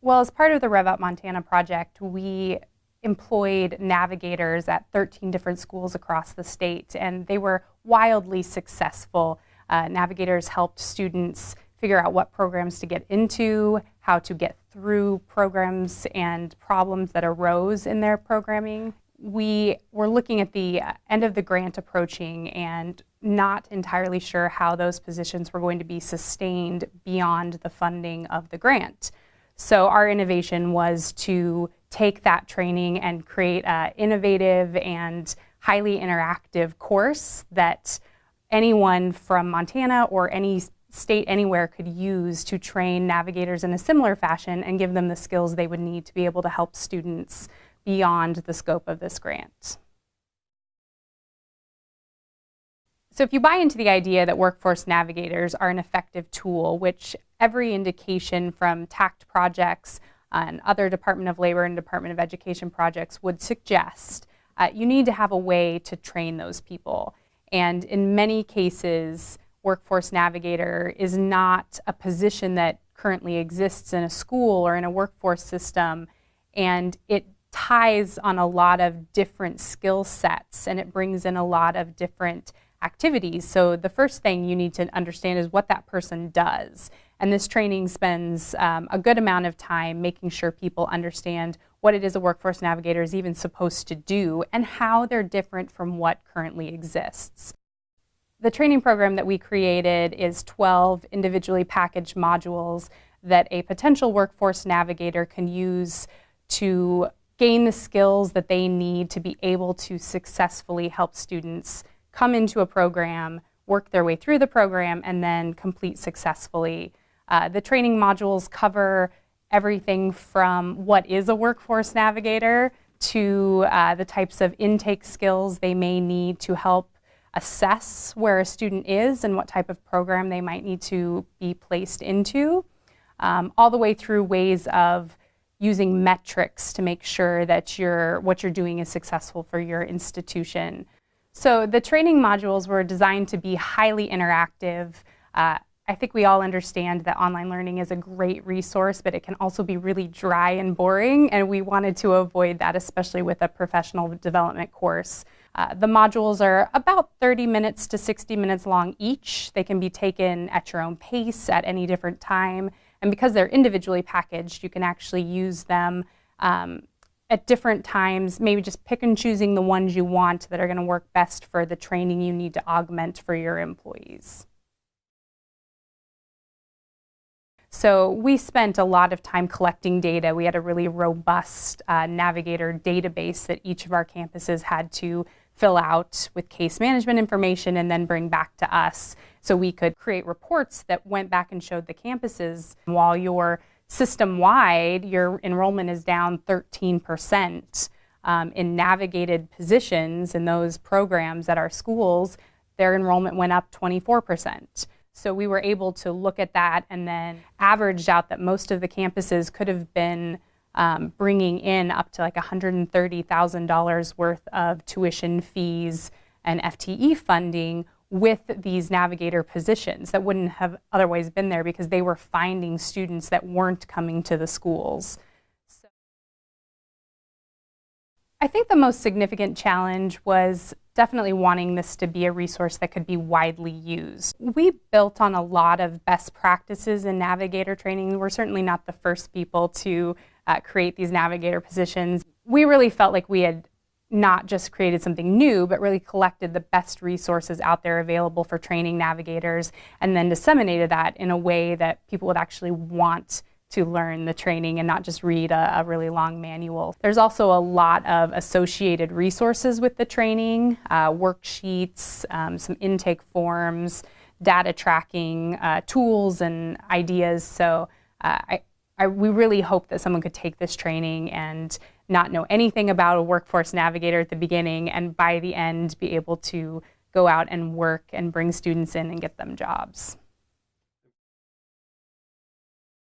Well, as part of the Rev Up Montana project, we employed navigators at 13 different schools across the state, and they were wildly successful. Navigators helped students figure out what programs to get into, how to get through programs and problems that arose in their programming. We were looking at the end of the grant approaching and not entirely sure how those positions were going to be sustained beyond the funding of the grant. So our innovation was to take that training and create an innovative and highly interactive course that anyone from Montana or any state anywhere could use to train navigators in a similar fashion and give them the skills they would need to be able to help students beyond the scope of this grant. So if you buy into the idea that workforce navigators are an effective tool, which every indication from TACT projects and other Department of Labor and Department of Education projects would suggest, you need to have a way to train those people. And in many cases, workforce navigator is not a position that currently exists in a school or in a workforce system, and it ties on a lot of different skill sets, and it brings in a lot of different activities. So the first thing you need to understand is what that person does. And this training spends a good amount of time making sure people understand what it is a workforce navigator is even supposed to do and how they're different from what currently exists. The training program that we created is 12 individually packaged modules that a potential workforce navigator can use to gain the skills that they need to be able to successfully help students come into a program, work their way through the program, and then complete successfully. The training modules cover everything from what is a workforce navigator to the types of intake skills they may need to help assess where a student is and what type of program they might need to be placed into, all the way through ways of using metrics to make sure that what you're doing is successful for your institution. So the training modules were designed to be highly interactive. I think we all understand that online learning is a great resource, but it can also be really dry and boring, and we wanted to avoid that, especially with a professional development course. The modules are about 30 minutes to 60 minutes long each. They can be taken at your own pace at any different time, and because they're individually packaged, you can actually use them at different times, maybe just pick and choosing the ones you want that are going to work best for the training you need to augment for your employees. So we spent a lot of time collecting data. We had a really robust Navigator database that each of our campuses had to fill out with case management information and then bring back to us. So we could create reports that went back and showed the campuses while your system-wide, your enrollment is down 13%. In navigated positions in those programs at our schools, their enrollment went up 24%. So we were able to look at that and then averaged out that most of the campuses could have been bringing in up to like $130,000 worth of tuition fees and FTE funding with these navigator positions that wouldn't have otherwise been there because they were finding students that weren't coming to the schools. So I think the most significant challenge was definitely wanting this to be a resource that could be widely used. We built on a lot of best practices in navigator training. We're certainly not the first people to create these navigator positions. We really felt like we had not just created something new, but really collected the best resources out there available for training navigators and then disseminated that in a way that people would actually want to learn the training and not just read a really long manual. There's also a lot of associated resources with the training, worksheets, some intake forms, data tracking, tools and ideas. So we really hope that someone could take this training and not know anything about a workforce navigator at the beginning and by the end be able to go out and work and bring students in and get them jobs.